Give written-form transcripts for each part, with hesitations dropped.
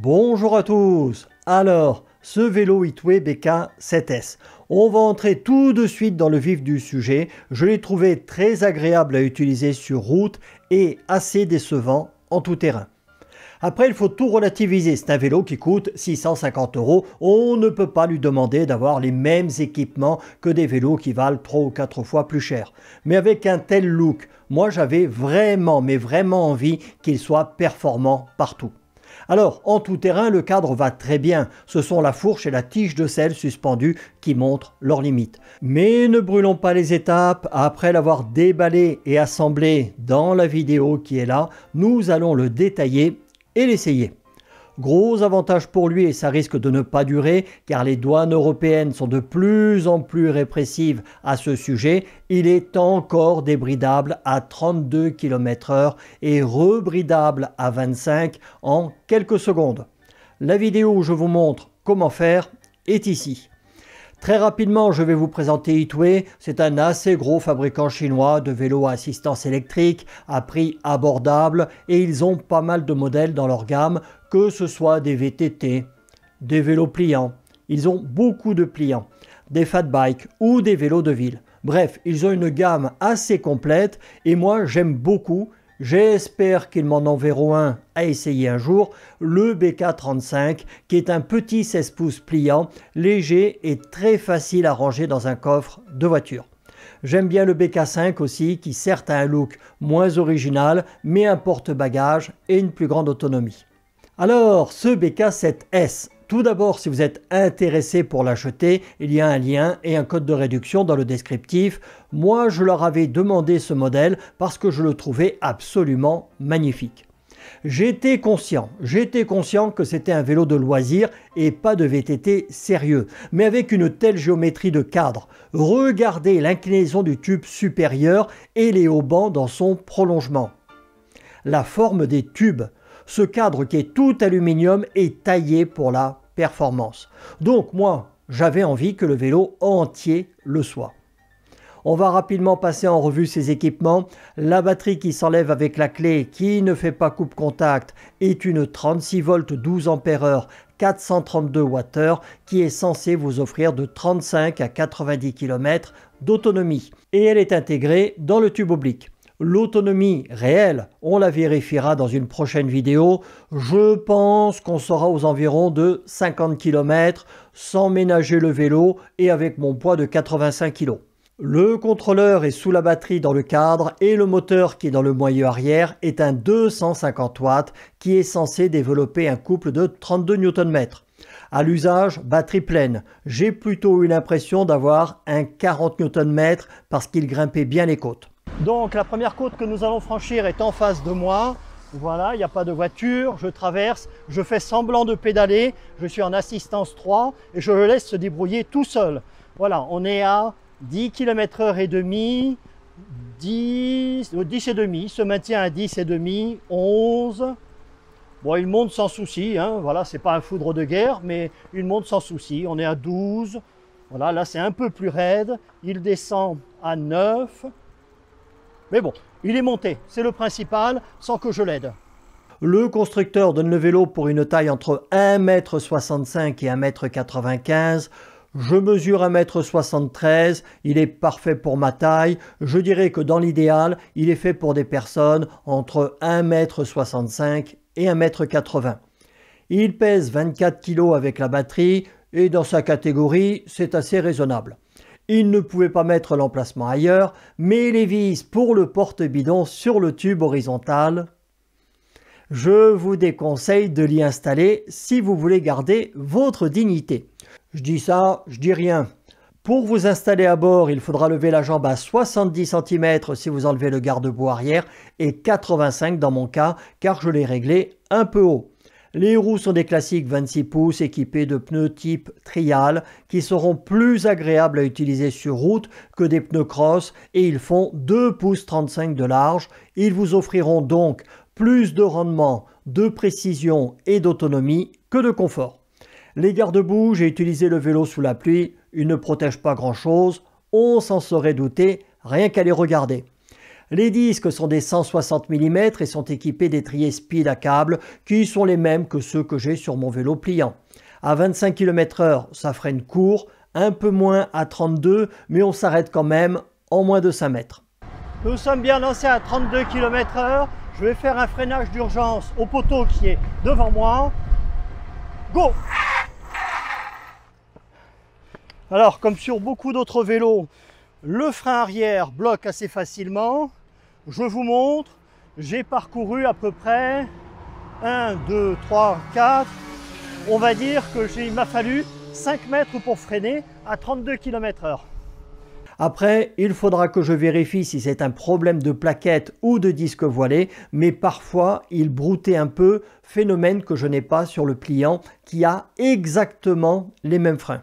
Bonjour à tous. Alors, ce vélo Hitway BK7S, on va entrer tout de suite dans le vif du sujet. Je l'ai trouvé très agréable à utiliser sur route et assez décevant en tout terrain. Après, il faut tout relativiser. C'est un vélo qui coûte 650 €. On ne peut pas lui demander d'avoir les mêmes équipements que des vélos qui valent 3 ou 4 fois plus cher. Mais avec un tel look, moi j'avais vraiment, mais vraiment envie qu'il soit performant partout. Alors, en tout terrain, le cadre va très bien. Ce sont la fourche et la tige de selle suspendue qui montrent leurs limites. Mais ne brûlons pas les étapes. Après l'avoir déballé et assemblé dans la vidéo qui est là, nous allons le détailler et l'essayer. Gros avantage pour lui et ça risque de ne pas durer car les douanes européennes sont de plus en plus répressives à ce sujet. Il est encore débridable à 32 km/h et rebridable à 25 en quelques secondes. La vidéo où je vous montre comment faire est ici. Très rapidement, je vais vous présenter Hitway. C'est un assez gros fabricant chinois de vélos à assistance électrique à prix abordable et ils ont pas mal de modèles dans leur gamme, que ce soit des VTT, des vélos pliants. Ils ont beaucoup de pliants, des fat bikes ou des vélos de ville. Bref, ils ont une gamme assez complète et moi j'aime beaucoup. J'espère qu'ils m'en enverront un à essayer un jour, le BK35 qui est un petit 16 pouces pliant, léger et très facile à ranger dans un coffre de voiture. J'aime bien le BK5 aussi qui certes a un look moins original mais un porte-bagages et une plus grande autonomie. Alors ce BK7S, tout d'abord, si vous êtes intéressé pour l'acheter, il y a un lien et un code de réduction dans le descriptif. Moi, je leur avais demandé ce modèle parce que je le trouvais absolument magnifique. J'étais conscient que c'était un vélo de loisir et pas de VTT sérieux, mais avec une telle géométrie de cadre. Regardez l'inclinaison du tube supérieur et les haubans dans son prolongement. La forme des tubes. Ce cadre qui est tout aluminium est taillé pour la performance. Donc moi, j'avais envie que le vélo entier le soit. On va rapidement passer en revue ces équipements. La batterie qui s'enlève avec la clé, qui ne fait pas coupe-contact, est une 36 volts 12 ampères-heure 432 Wh qui est censée vous offrir de 35 à 90 km d'autonomie. Et elle est intégrée dans le tube oblique. L'autonomie réelle, on la vérifiera dans une prochaine vidéo. Je pense qu'on sera aux environs de 50 km sans ménager le vélo et avec mon poids de 85 kg. Le contrôleur est sous la batterie dans le cadre et le moteur qui est dans le moyeu arrière est un 250 watts qui est censé développer un couple de 32 Nm. À l'usage, batterie pleine. J'ai plutôt eu l'impression d'avoir un 40 Nm parce qu'il grimpait bien les côtes. Donc la première côte que nous allons franchir est en face de moi. Voilà, il n'y a pas de voiture, je traverse, je fais semblant de pédaler, je suis en assistance 3 et je le laisse se débrouiller tout seul. Voilà, on est à 10 km/h et demi, 10 et demi, il se maintient à 10 et demi, 11. Bon, il monte sans souci, hein, voilà, c'est pas un foudre de guerre, mais il monte sans souci. On est à 12, voilà, là c'est un peu plus raide, il descend à 9. Mais bon, il est monté, c'est le principal, sans que je l'aide. Le constructeur donne le vélo pour une taille entre 1,65 m et 1,95 m. Je mesure 1,73 m, il est parfait pour ma taille. Je dirais que dans l'idéal, il est fait pour des personnes entre 1,65 m et 1,80 m. Il pèse 24 kg avec la batterie et dans sa catégorie, c'est assez raisonnable. Il ne pouvait pas mettre l'emplacement ailleurs, mais les vis pour le porte-bidon sur le tube horizontal, je vous déconseille de l'y installer si vous voulez garder votre dignité. Je dis ça, je dis rien. Pour vous installer à bord, il faudra lever la jambe à 70 cm si vous enlevez le garde-boue arrière et 85 dans mon cas, car je l'ai réglé un peu haut. Les roues sont des classiques 26 pouces équipés de pneus type trial qui seront plus agréables à utiliser sur route que des pneus cross et ils font 2 pouces 35 de large. Ils vous offriront donc plus de rendement, de précision et d'autonomie que de confort. Les garde-boue, j'ai utilisé le vélo sous la pluie, ils ne protègent pas grand chose, on s'en serait douté rien qu'à les regarder. Les disques sont des 160 mm et sont équipés d'étriers speed à câble qui sont les mêmes que ceux que j'ai sur mon vélo pliant. À 25 km/h, ça freine court, un peu moins à 32, mais on s'arrête quand même en moins de 5 mètres. Nous sommes bien lancés à 32 km/h. Je vais faire un freinage d'urgence au poteau qui est devant moi. Go! Alors, comme sur beaucoup d'autres vélos, le frein arrière bloque assez facilement. Je vous montre, j'ai parcouru à peu près 1, 2, 3, 4. On va dire qu'il m'a fallu 5 mètres pour freiner à 32 km/h. Après, il faudra que je vérifie si c'est un problème de plaquette ou de disque voilé, mais parfois il broutait un peu, phénomène que je n'ai pas sur le pliant qui a exactement les mêmes freins.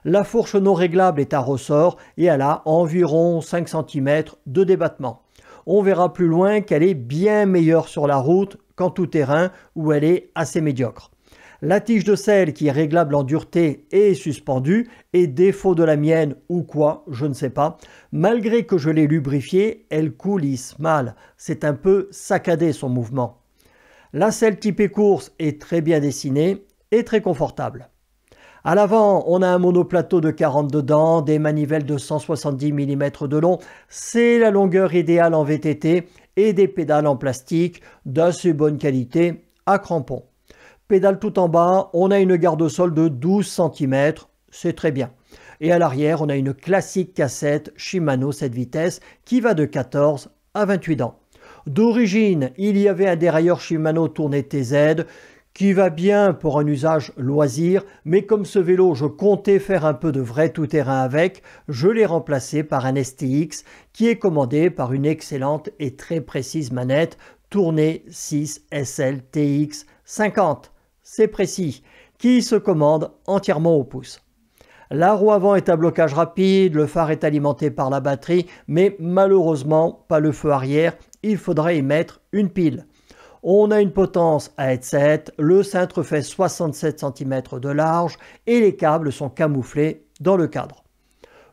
La fourche non réglable est à ressort et elle a environ 5 cm de débattement. On verra plus loin qu'elle est bien meilleure sur la route qu'en tout terrain où elle est assez médiocre. La tige de selle qui est réglable en dureté est suspendue et défaut de la mienne ou quoi, je ne sais pas. Malgré que je l'ai lubrifiée, elle coulisse mal. C'est un peu saccadé son mouvement. La selle typée course est très bien dessinée et très confortable. À l'avant, on a un monoplateau de 42 dents, des manivelles de 170 mm de long. C'est la longueur idéale en VTT et des pédales en plastique d'assez bonne qualité à crampons. Pédale tout en bas, on a une garde-sol de 12 cm, c'est très bien. Et à l'arrière, on a une classique cassette Shimano 7 vitesses qui va de 14 à 28 dents. D'origine, il y avait un dérailleur Shimano tourné TZ qui va bien pour un usage loisir, mais comme ce vélo, je comptais faire un peu de vrai tout-terrain avec, je l'ai remplacé par un STX qui est commandé par une excellente et très précise manette tournée 6 SL TX 50. C'est précis, qui se commande entièrement au pouce. La roue avant est à blocage rapide, le phare est alimenté par la batterie, mais malheureusement pas le feu arrière, il faudrait y mettre une pile. On a une potence à headset, le cintre fait 67 cm de large et les câbles sont camouflés dans le cadre.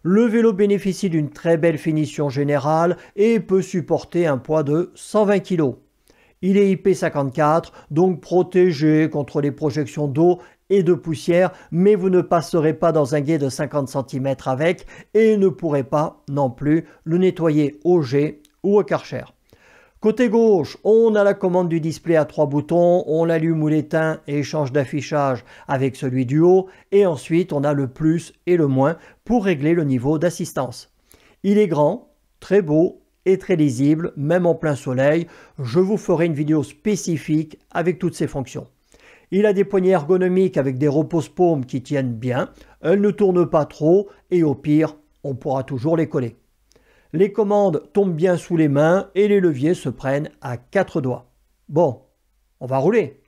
Le vélo bénéficie d'une très belle finition générale et peut supporter un poids de 120 kg. Il est IP54, donc protégé contre les projections d'eau et de poussière, mais vous ne passerez pas dans un gué de 50 cm avec et ne pourrez pas non plus le nettoyer au jet ou au Karcher. Côté gauche, on a la commande du display à 3 boutons, on l'allume ou l'éteint et change d'affichage avec celui du haut, et ensuite on a le plus et le moins pour régler le niveau d'assistance. Il est grand, très beau et très lisible, même en plein soleil. Je vous ferai une vidéo spécifique avec toutes ces fonctions. Il a des poignées ergonomiques avec des repose-paumes qui tiennent bien, elles ne tournent pas trop et au pire, on pourra toujours les coller. Les commandes tombent bien sous les mains et les leviers se prennent à 4 doigts. Bon, on va rouler.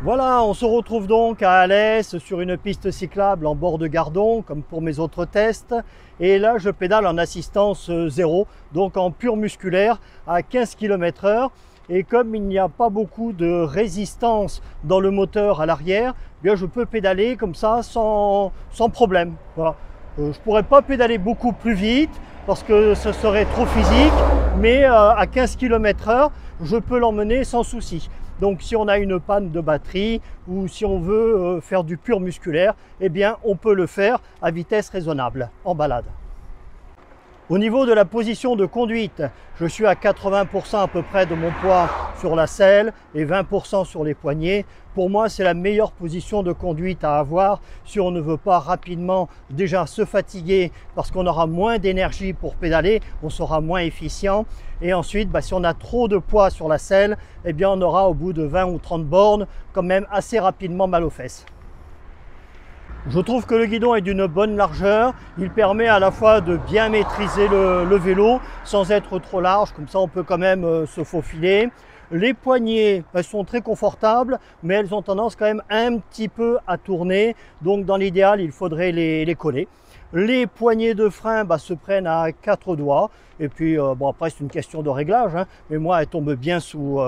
Voilà, on se retrouve donc à Alès sur une piste cyclable en bord de Gardon, comme pour mes autres tests. Et là, je pédale en assistance 0, donc en pur musculaire, à 15 km/h. Et comme il n'y a pas beaucoup de résistance dans le moteur à l'arrière, bien je peux pédaler comme ça sans problème. Voilà. Je ne pourrais pas pédaler beaucoup plus vite parce que ce serait trop physique, mais à 15 km/h, je peux l'emmener sans souci. Donc si on a une panne de batterie ou si on veut faire du pur musculaire, eh bien on peut le faire à vitesse raisonnable, en balade. Au niveau de la position de conduite, je suis à 80% à peu près de mon poids sur la selle et 20% sur les poignets. Pour moi, c'est la meilleure position de conduite à avoir si on ne veut pas rapidement déjà se fatiguer parce qu'on aura moins d'énergie pour pédaler, on sera moins efficient. Et ensuite, si on a trop de poids sur la selle, eh bien on aura au bout de 20 ou 30 bornes quand même assez rapidement mal aux fesses. Je trouve que le guidon est d'une bonne largeur, il permet à la fois de bien maîtriser le vélo sans être trop large, comme ça on peut quand même se faufiler. Les poignées, elles sont très confortables, mais elles ont tendance quand même un petit peu à tourner, donc dans l'idéal il faudrait les coller. Les poignées de frein se prennent à 4 doigts, et puis bon, après c'est une question de réglage, hein, mais moi elle tombe bien sous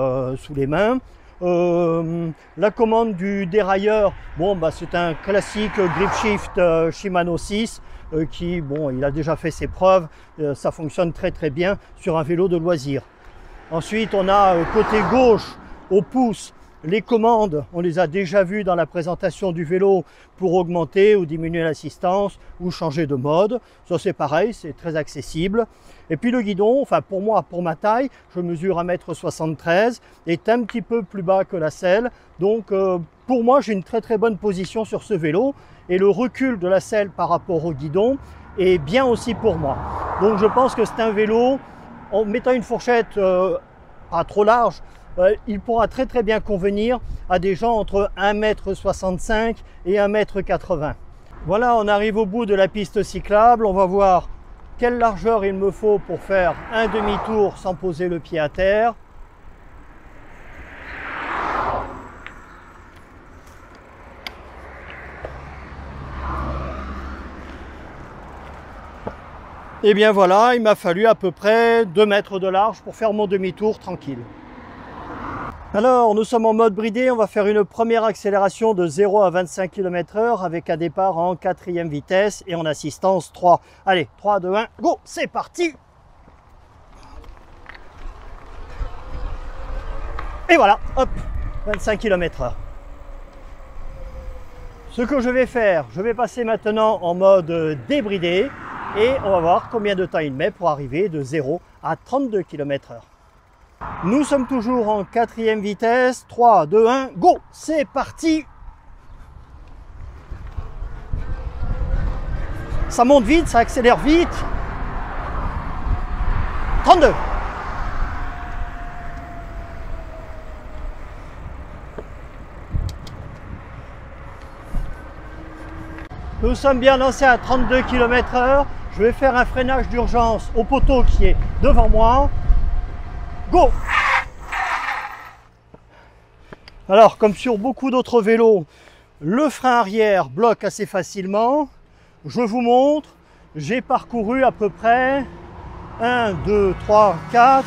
les mains. La commande du dérailleur, bon, c'est un classique grip shift Shimano 6, bon, il a déjà fait ses preuves, ça fonctionne très très bien sur un vélo de loisir. Ensuite, on a côté gauche, au pouce, les commandes, on les a déjà vues dans la présentation du vélo pour augmenter ou diminuer l'assistance ou changer de mode. Ça c'est pareil, c'est très accessible. Et puis le guidon, enfin pour moi, pour ma taille, je mesure 1,73 m, est un petit peu plus bas que la selle. Donc pour moi, j'ai une très très bonne position sur ce vélo. Et le recul de la selle par rapport au guidon est bien aussi pour moi. Donc je pense que c'est un vélo, en mettant une fourchette pas trop large, il pourra très très bien convenir à des gens entre 1,65 m et 1,80 m. Voilà, on arrive au bout de la piste cyclable. On va voir quelle largeur il me faut pour faire un demi-tour sans poser le pied à terre. Et bien voilà, il m'a fallu à peu près 2 mètres de large pour faire mon demi-tour tranquille. Alors, nous sommes en mode bridé, on va faire une première accélération de 0 à 25 km/h avec un départ en 4e vitesse et en assistance 3. Allez, 3, 2, 1, go, c'est parti! Et voilà, hop, 25 km/h. Ce que je vais faire, je vais passer maintenant en mode débridé et on va voir combien de temps il met pour arriver de 0 à 32 km/h. Nous sommes toujours en 4e vitesse. 3, 2, 1, go! C'est parti! Ça monte vite, ça accélère vite. 32. Nous sommes bien lancés à 32 km/h. Je vais faire un freinage d'urgence au poteau qui est devant moi. Go! Alors, comme sur beaucoup d'autres vélos, le frein arrière bloque assez facilement. Je vous montre, j'ai parcouru à peu près 1, 2, 3, 4.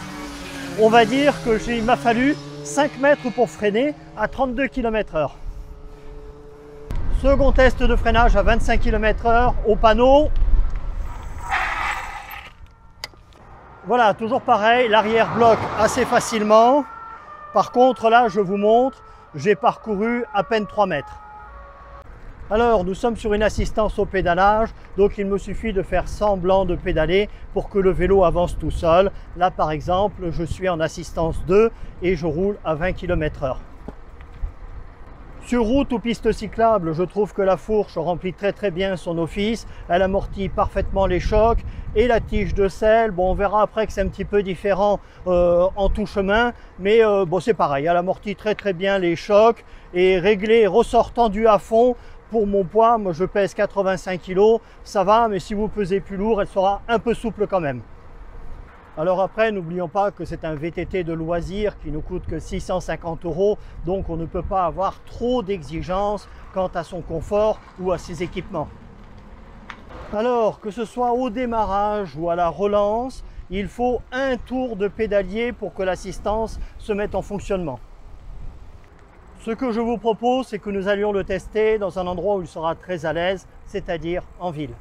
On va dire qu'il m'a fallu 5 mètres pour freiner à 32 km/h. Second test de freinage à 25 km/h au panneau. Voilà, toujours pareil, l'arrière bloque assez facilement. Par contre, là, je vous montre, j'ai parcouru à peine 3 mètres. Alors, nous sommes sur une assistance au pédalage, donc il me suffit de faire semblant de pédaler pour que le vélo avance tout seul. Là, par exemple, je suis en assistance 2 et je roule à 20 km/h. Sur route ou piste cyclable, je trouve que la fourche remplit très très bien son office. Elle amortit parfaitement les chocs et la tige de selle. Bon, on verra après que c'est un petit peu différent en tout chemin, mais bon, c'est pareil. Elle amortit très très bien les chocs et réglé, ressort tendu à fond. Pour mon poids, moi je pèse 85 kg, ça va, mais si vous pesez plus lourd, elle sera un peu souple quand même. Alors après, n'oublions pas que c'est un VTT de loisir qui ne coûte que 650 €, donc on ne peut pas avoir trop d'exigences quant à son confort ou à ses équipements. Alors, que ce soit au démarrage ou à la relance, il faut un tour de pédalier pour que l'assistance se mette en fonctionnement. Ce que je vous propose, c'est que nous allions le tester dans un endroit où il sera très à l'aise, c'est-à-dire en ville.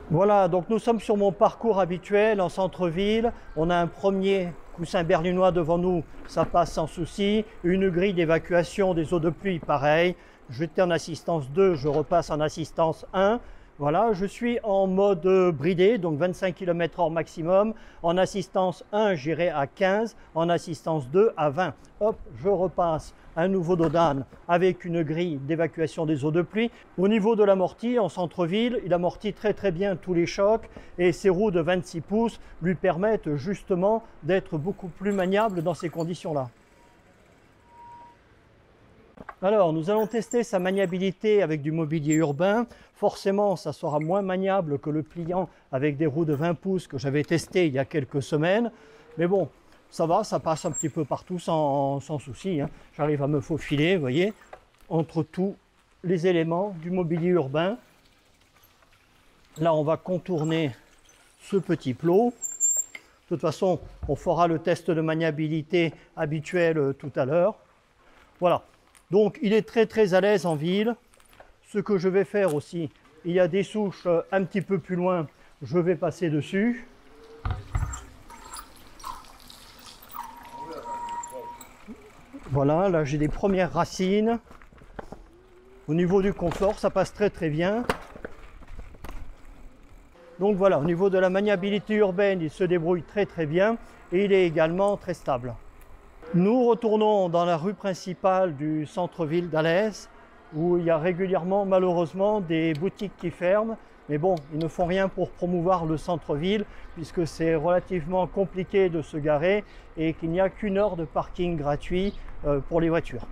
Voilà, donc nous sommes sur mon parcours habituel en centre-ville. On a un premier coussin berlinois devant nous, ça passe sans souci. Une grille d'évacuation des eaux de pluie, pareil. J'étais en assistance 2, je repasse en assistance 1. Voilà, je suis en mode bridé, donc 25 km/h maximum. En assistance 1, j'irai à 15. En assistance 2, à 20. Hop, je repasse un nouveau dodane avec une grille d'évacuation des eaux de pluie. Au niveau de l'amorti, en centre-ville, il amortit très très bien tous les chocs et ses roues de 26 pouces lui permettent justement d'être beaucoup plus maniable dans ces conditions-là. Alors, nous allons tester sa maniabilité avec du mobilier urbain. Forcément, ça sera moins maniable que le pliant avec des roues de 20 pouces que j'avais testé il y a quelques semaines. Mais bon, ça va, ça passe un petit peu partout sans souci, hein. J'arrive à me faufiler, vous voyez, entre tous les éléments du mobilier urbain. Là, on va contourner ce petit plot. De toute façon, on fera le test de maniabilité habituel tout à l'heure. Voilà. Donc, il est très très à l'aise en ville. Ce que je vais faire aussi il y a des souches un petit peu plus loin, je vais passer dessus. Voilà, là j'ai des premières racines. Au niveau du confort, ça passe très très bien. Donc voilà, au niveau de la maniabilité urbaine, il se débrouille très très bien et il est également très stable. Nous retournons dans la rue principale du centre-ville d'Alès où il y a régulièrement malheureusement des boutiques qui ferment. Mais bon, ils ne font rien pour promouvoir le centre-ville puisque c'est relativement compliqué de se garer et qu'il n'y a qu'une heure de parking gratuit pour les voitures.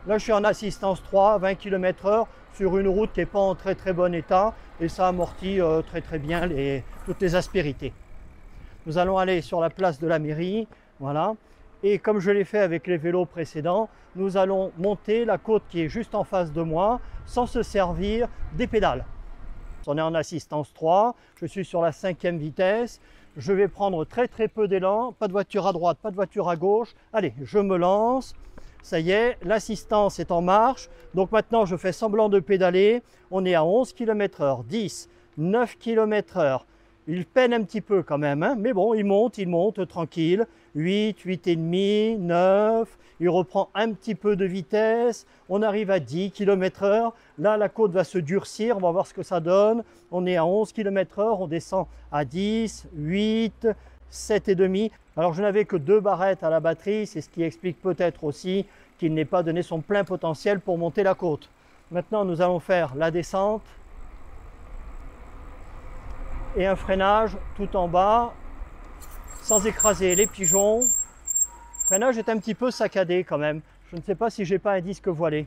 Là, je suis en assistance 3, 20 km/h sur une route qui n'est pas en très très bon état et ça amortit très très bien toutes les aspérités. Nous allons aller sur la place de la mairie, voilà. Et comme je l'ai fait avec les vélos précédents, nous allons monter la côte qui est juste en face de moi sans se servir des pédales. On est en assistance 3, je suis sur la 5e vitesse, je vais prendre très très peu d'élan, pas de voiture à droite, pas de voiture à gauche. Allez, je me lance. Ça y est, l'assistance est en marche. Donc maintenant, je fais semblant de pédaler. On est à 11 km/h, 10, 9 km/h. Il peine un petit peu quand même, hein, mais bon, il monte tranquille. 8, 8,5, 9. Il reprend un petit peu de vitesse. On arrive à 10 km/h. Là, la côte va se durcir. On va voir ce que ça donne. On est à 11 km/h. On descend à 10, 8, 7,5. Alors, je n'avais que 2 barrettes à la batterie. C'est ce qui explique peut-être aussi qu'il n'ait pas donné son plein potentiel pour monter la côte. Maintenant, nous allons faire la descente et un freinage tout en bas sans écraser les pigeons. Le freinage est un petit peu saccadé quand même. Je ne sais pas si j'ai pas un disque voilé.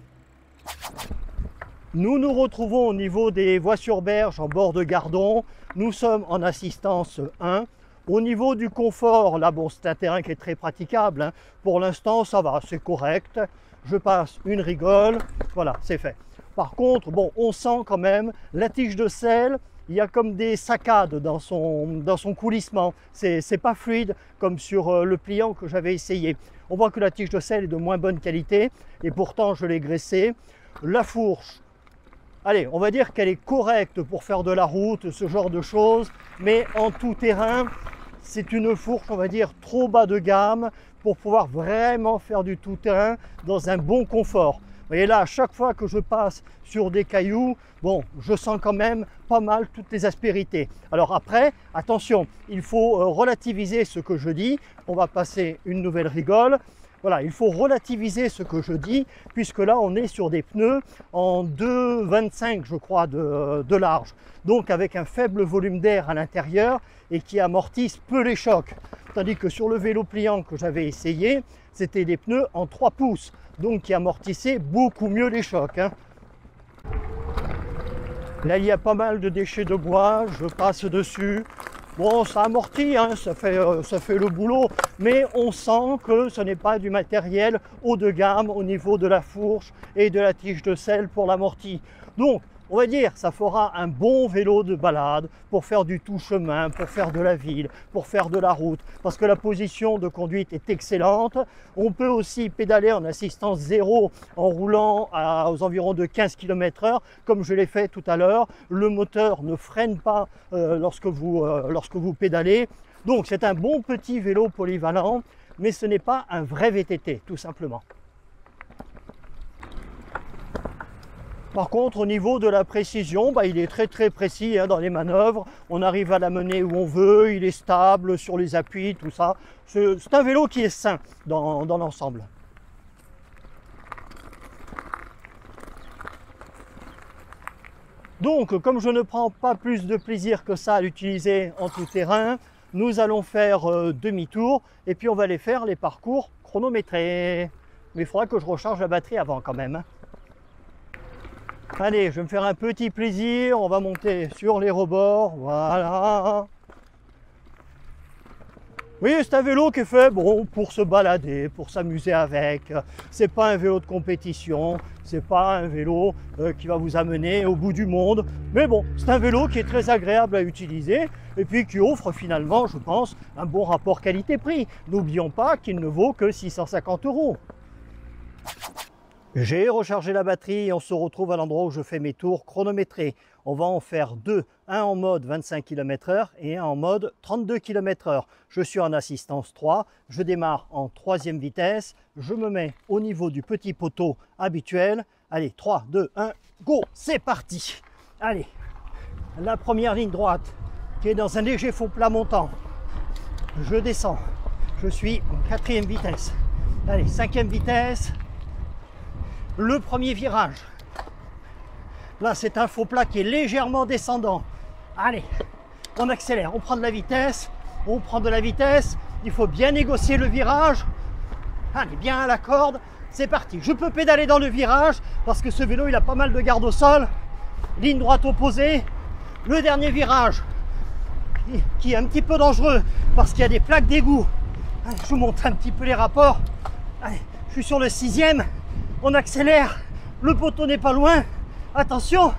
Nous nous retrouvons au niveau des voies sur berge en bord de Gardon. Nous sommes en assistance 1. Au niveau du confort, là, bon, c'est un terrain qui est très praticable, hein. Pour l'instant, ça va, c'est correct. Je passe une rigole, voilà, c'est fait. Par contre, bon, on sent quand même la tige de selle. Il y a comme des saccades dans son coulissement. C'est pas fluide comme sur le pliant que j'avais essayé. On voit que la tige de selle est de moins bonne qualité et pourtant je l'ai graissée. La fourche, allez, on va dire qu'elle est correcte pour faire de la route, ce genre de choses, mais en tout terrain, c'est une fourche, on va dire, trop bas de gamme pour pouvoir vraiment faire du tout terrain dans un bon confort. Vous voyez là, à chaque fois que je passe sur des cailloux, bon, je sens quand même pas mal toutes les aspérités. Alors après, attention, il faut relativiser ce que je dis. On va passer une nouvelle rigole. Voilà, il faut relativiser ce que je dis, puisque là, on est sur des pneus en 2,25, je crois, de large. Donc, avec un faible volume d'air à l'intérieur et qui amortissent peu les chocs. Tandis que sur le vélo pliant que j'avais essayé, c'était des pneus en 3 pouces, donc qui amortissaient beaucoup mieux les chocs, hein. Là, il y a pas mal de déchets de bois, je passe dessus. Bon, ça amortit, hein, ça fait le boulot, mais on sent que ce n'est pas du matériel haut de gamme au niveau de la fourche et de la tige de selle pour l'amorti. Donc, on va dire, ça fera un bon vélo de balade pour faire du tout chemin, pour faire de la ville, pour faire de la route, parce que la position de conduite est excellente. On peut aussi pédaler en assistance 0 en roulant aux environs de 15 km/h, comme je l'ai fait tout à l'heure. Le moteur ne freine pas lorsque vous pédalez. Donc c'est un bon petit vélo polyvalent, mais ce n'est pas un vrai VTT, tout simplement. Par contre, au niveau de la précision, il est très très précis, hein, dans les manœuvres. On arrive à l'amener où on veut, il est stable sur les appuis, tout ça. C'est un vélo qui est sain dans l'ensemble. Donc, comme je ne prends pas plus de plaisir que ça à l'utiliser en tout terrain, nous allons faire demi-tour et puis on va aller faire les parcours chronométrés. Mais il faudra que je recharge la batterie avant quand même, hein. Allez, je vais me faire un petit plaisir, on va monter sur les rebords, voilà. Vous voyez, c'est un vélo qui est fait bon, pour se balader, pour s'amuser avec. C'est pas un vélo de compétition, c'est pas un vélo qui va vous amener au bout du monde. Mais bon, c'est un vélo qui est très agréable à utiliser et puis qui offre finalement, je pense, un bon rapport qualité-prix. N'oublions pas qu'il ne vaut que 650 €. J'ai rechargé la batterie et on se retrouve à l'endroit où je fais mes tours chronométrés. On va en faire deux, un en mode 25 km/h et un en mode 32 km/h. Je suis en assistance 3, je démarre en troisième vitesse, je me mets au niveau du petit poteau habituel. Allez, 3, 2, 1, go, c'est parti. Allez, la première ligne droite qui est dans un léger faux plat montant. Je descends, je suis en quatrième vitesse. Allez, cinquième vitesse. Le premier virage, là c'est un faux plat qui est légèrement descendant. Allez, on accélère, on prend de la vitesse, il faut bien négocier le virage. Allez, bien à la corde, c'est parti. Je peux pédaler dans le virage parce que ce vélo il a pas mal de garde au sol. Ligne droite opposée, le dernier virage qui est un petit peu dangereux parce qu'il y a des plaques d'égout. Je vous montre un petit peu les rapports. Allez, je suis sur le sixième. On accélère, le poteau n'est pas loin, attention,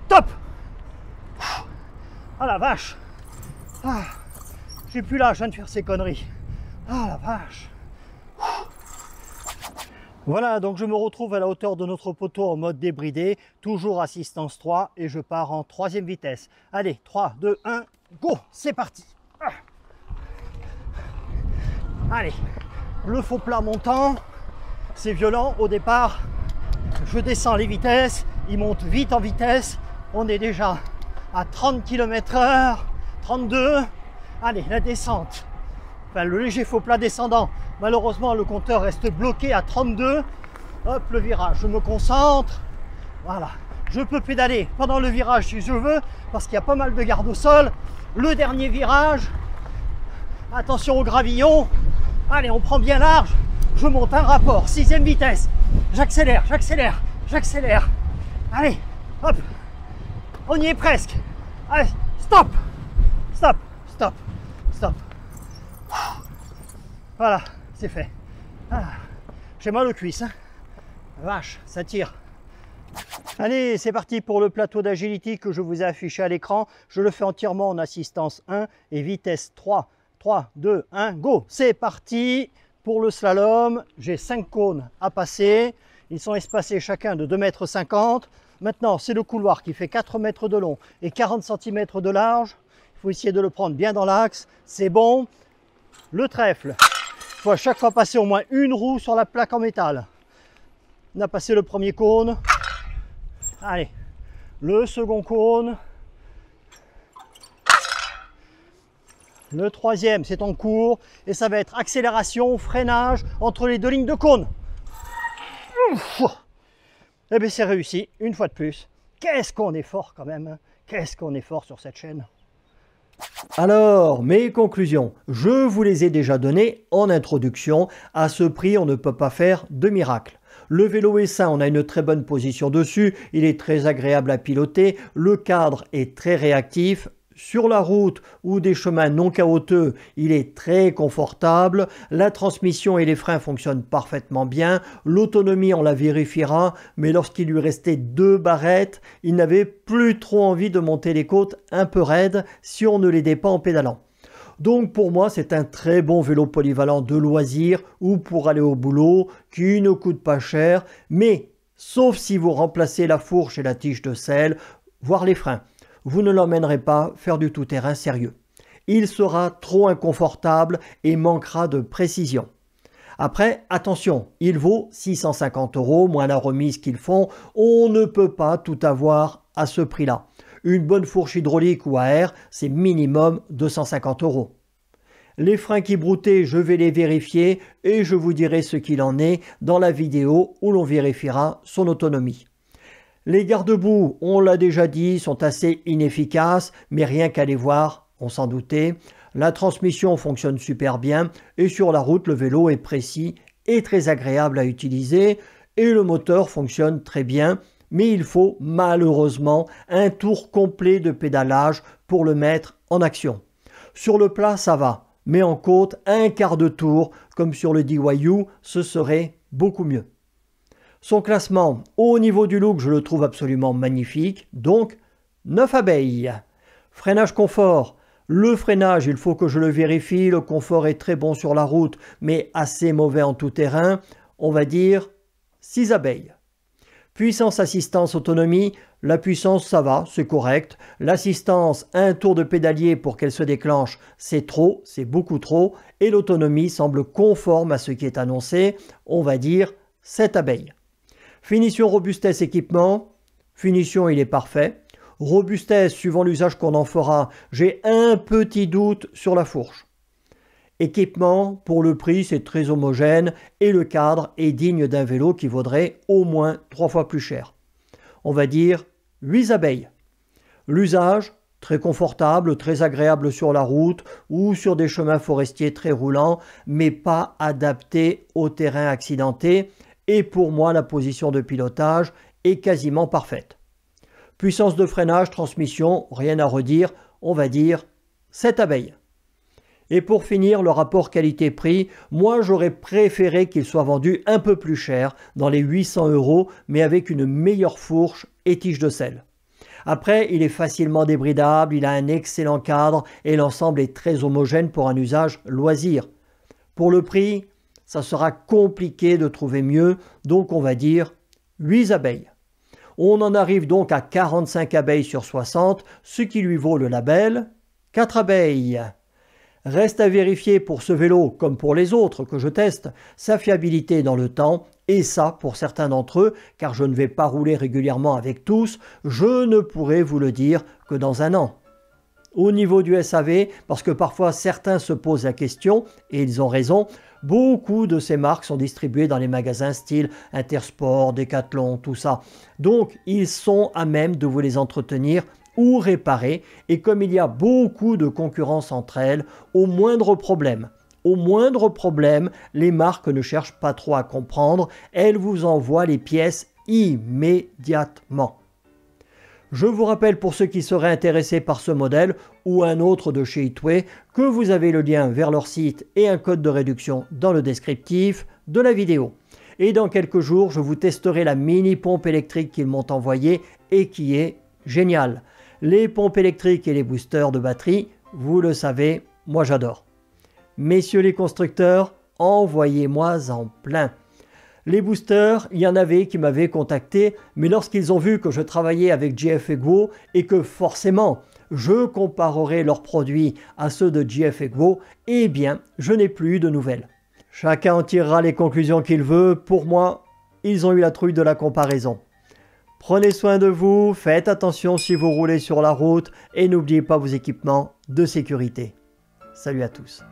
top. Ah la vache, j'ai plus l'âge de faire ces conneries. Ah la vache. Voilà, donc je me retrouve à la hauteur de notre poteau en mode débridé, toujours assistance 3 et je pars en troisième vitesse. Allez, 3, 2, 1, go, c'est parti. Allez, le faux plat montant. C'est violent au départ, je descends les vitesses, il monte vite en vitesse, on est déjà à 30 km/h, 32, allez la descente, enfin le léger faux plat descendant, malheureusement le compteur reste bloqué à 32, hop le virage, je me concentre, voilà, je peux pédaler pendant le virage si je veux, parce qu'il y a pas mal de garde au sol, le dernier virage, attention au gravillon, allez on prend bien large, je monte un rapport, sixième vitesse, j'accélère, allez, hop, on y est presque, allez, stop, voilà, c'est fait, j'ai mal aux cuisses, hein. Vache, ça tire. Allez, c'est parti pour le plateau d'agility que je vous ai affiché à l'écran, je le fais entièrement en assistance 1 et vitesse 3, 3, 2, 1, go, c'est parti. Pour le slalom, j'ai 5 cônes à passer. Ils sont espacés chacun de 2,50 m. Maintenant, c'est le couloir qui fait 4 mètres de long et 40 cm de large. Il faut essayer de le prendre bien dans l'axe. C'est bon. Le trèfle, il faut à chaque fois passer au moins une roue sur la plaque en métal. On a passé le premier cône. Allez, le second cône. Le troisième, c'est en cours et ça va être accélération, freinage entre les deux lignes de cône. Eh bien, c'est réussi, une fois de plus. Qu'est-ce qu'on est fort quand même, hein. Qu'est-ce qu'on est fort sur cette chaîne. Alors, mes conclusions, je vous les ai déjà données en introduction. À ce prix, on ne peut pas faire de miracle. Le vélo est sain, on a une très bonne position dessus, il est très agréable à piloter, le cadre est très réactif. Sur la route ou des chemins non chaotiques, il est très confortable, la transmission et les freins fonctionnent parfaitement bien, l'autonomie on la vérifiera, mais lorsqu'il lui restait 2 barrettes, il n'avait plus trop envie de monter les côtes un peu raides si on ne l'aidait pas en pédalant. Donc pour moi c'est un très bon vélo polyvalent de loisir ou pour aller au boulot qui ne coûte pas cher, mais sauf si vous remplacez la fourche et la tige de selle, voire les freins. Vous ne l'emmènerez pas faire du tout-terrain sérieux. Il sera trop inconfortable et manquera de précision. Après, attention, il vaut 650 € moins la remise qu'ils font. On ne peut pas tout avoir à ce prix-là. Une bonne fourche hydraulique ou à air, c'est minimum 250 €. Les freins qui broutaient, je vais les vérifier et je vous dirai ce qu'il en est dans la vidéo où l'on vérifiera son autonomie. Les garde-boue, on l'a déjà dit, sont assez inefficaces, mais rien qu'à les voir, on s'en doutait. La transmission fonctionne super bien et sur la route, le vélo est précis et très agréable à utiliser et le moteur fonctionne très bien, mais il faut malheureusement un tour complet de pédalage pour le mettre en action. Sur le plat, ça va. mais en côte, un quart de tour, comme sur le DYU, ce serait beaucoup mieux. Son classement, au niveau du look, je le trouve absolument magnifique, donc 9 abeilles. Freinage confort. Le freinage, il faut que je le vérifie, le confort est très bon sur la route, mais assez mauvais en tout terrain, on va dire 6 abeilles. Puissance, assistance, autonomie, la puissance ça va, c'est correct. L'assistance, un tour de pédalier pour qu'elle se déclenche, c'est trop, c'est beaucoup trop. Et l'autonomie semble conforme à ce qui est annoncé, on va dire 7 abeilles. Finition, robustesse, équipement, finition il est parfait. Robustesse, suivant l'usage qu'on en fera, j'ai un petit doute sur la fourche. Équipement, pour le prix, c'est très homogène et le cadre est digne d'un vélo qui vaudrait au moins 3 fois plus cher. On va dire 8 abeilles. L'usage, très confortable, très agréable sur la route ou sur des chemins forestiers très roulants, mais pas adapté au terrain accidenté. Et pour moi, la position de pilotage est quasiment parfaite. Puissance de freinage, transmission, rien à redire, on va dire 7 abeilles. Et pour finir, le rapport qualité-prix, moi j'aurais préféré qu'il soit vendu un peu plus cher, dans les 800 €, mais avec une meilleure fourche et tige de selle. Après, il est facilement débridable, il a un excellent cadre et l'ensemble est très homogène pour un usage loisir. Pour le prix, ça sera compliqué de trouver mieux, donc on va dire 8 abeilles. On en arrive donc à 45 abeilles sur 60, ce qui lui vaut le label 4 abeilles. Reste à vérifier pour ce vélo, comme pour les autres que je teste, sa fiabilité dans le temps, et ça pour certains d'entre eux, car je ne vais pas rouler régulièrement avec tous, je ne pourrai vous le dire que dans un an. Au niveau du SAV, parce que parfois certains se posent la question, et ils ont raison, beaucoup de ces marques sont distribuées dans les magasins style Intersport, Decathlon, tout ça. Donc ils sont à même de vous les entretenir ou réparer, et comme il y a beaucoup de concurrence entre elles, au moindre problème, les marques ne cherchent pas trop à comprendre, elles vous envoient les pièces immédiatement. Je vous rappelle pour ceux qui seraient intéressés par ce modèle ou un autre de chez Hitway que vous avez le lien vers leur site et un code de réduction dans le descriptif de la vidéo. Et dans quelques jours, je vous testerai la mini pompe électrique qu'ils m'ont envoyée et qui est géniale. Les pompes électriques et les boosters de batterie, vous le savez, moi j'adore. Messieurs les constructeurs, envoyez-moi en plein. Les boosters, il y en avait qui m'avaient contacté, mais lorsqu'ils ont vu que je travaillais avec GF-Egwo et que forcément je comparerai leurs produits à ceux de GF-Egwo, eh bien je n'ai plus eu de nouvelles. Chacun en tirera les conclusions qu'il veut, pour moi, ils ont eu la trouille de la comparaison. Prenez soin de vous, faites attention si vous roulez sur la route et n'oubliez pas vos équipements de sécurité. Salut à tous.